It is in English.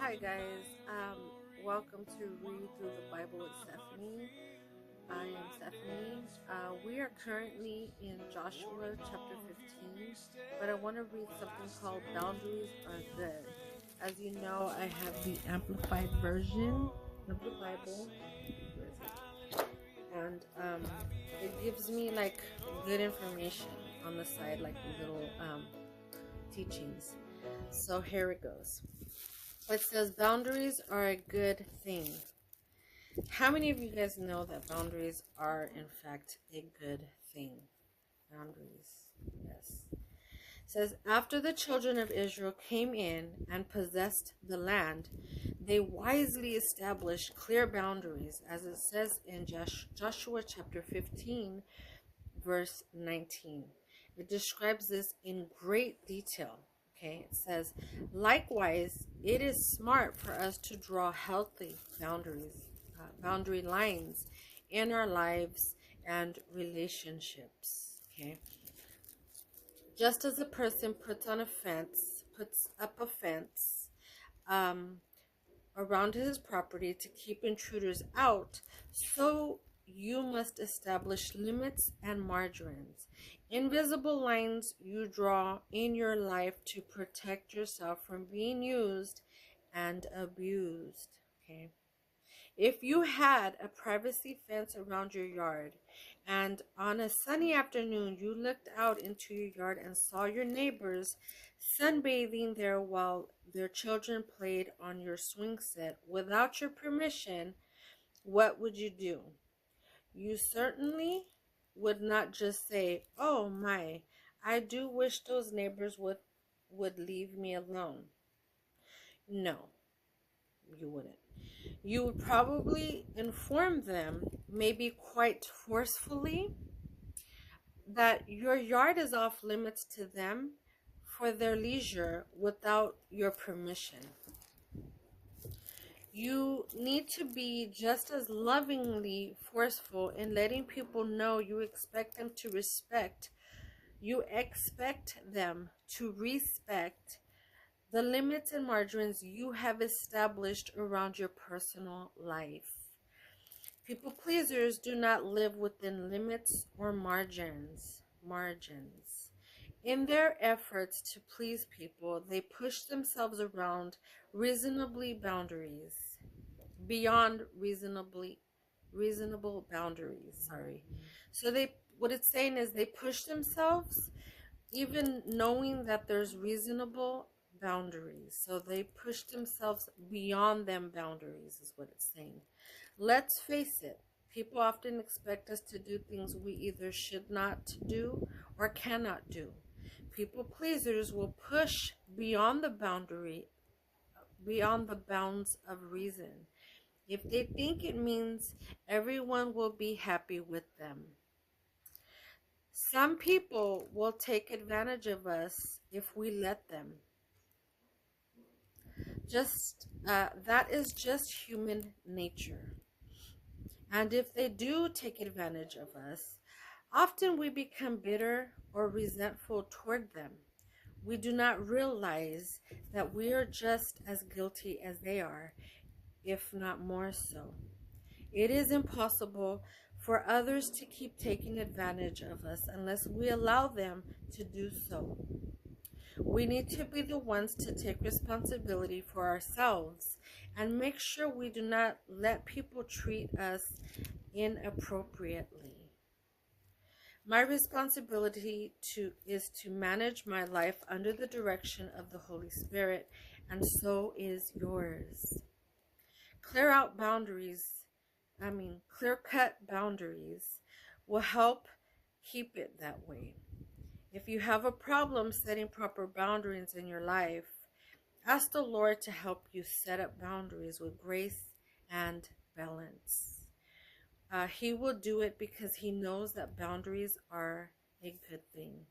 Hi guys, welcome to Read Through the Bible with Stephanie. I am Stephanie. We are currently in Joshua chapter 15, but I want to read something called Boundaries Are Good. As you know, I have the amplified version of the Bible. Where is it? And it gives me like good information on the side, like little teachings. So here it goes. It says boundaries are a good thing. How many of you guys know that boundaries are in fact a good thing? Boundaries, yes. It says after the children of Israel came in and possessed the land, they wisely established clear boundaries, as it says in Joshua chapter 15, verse 19. It describes this in great detail. Okay, it says, likewise, it is smart for us to draw healthy boundary lines in our lives and relationships. Okay, just as a person puts up a fence around his property to keep intruders out, so you must establish limits and margins. Invisible lines you draw in your life to protect yourself from being used and abused. Okay. If you had a privacy fence around your yard, and on a sunny afternoon you looked out into your yard and saw your neighbors sunbathing there while their children played on your swing set without your permission, what would you do? You certainly would not just say, "Oh my, I do wish those neighbors would leave me alone." No, you wouldn't. You would probably inform them, maybe quite forcefully, that your yard is off limits to them for their leisure without your permission. You need to be just as lovingly forceful in letting people know you expect them to respect the limits and margins you have established around your personal life. People pleasers do not live within limits or margins. In their efforts to please people, they push themselves around beyond reasonable boundaries. So what it's saying is they push themselves even knowing that there's reasonable boundaries. So they push themselves beyond them boundaries is what it's saying. Let's face it, people often expect us to do things we either should not do or cannot do. People pleasers will push beyond the bounds of reason, if they think it means everyone will be happy with them. Some people will take advantage of us if we let them. That is just human nature. And if they do take advantage of us, often we become bitter or resentful toward them. We do not realize that we are just as guilty as they are, if not more so. It is impossible for others to keep taking advantage of us unless we allow them to do so. We need to be the ones to take responsibility for ourselves and make sure we do not let people treat us inappropriately. My responsibility is to manage my life under the direction of the Holy Spirit, and so is yours. Clear-cut boundaries will help keep it that way. If you have a problem setting proper boundaries in your life, ask the Lord to help you set up boundaries with grace and balance. He will do it because he knows that boundaries are a good thing.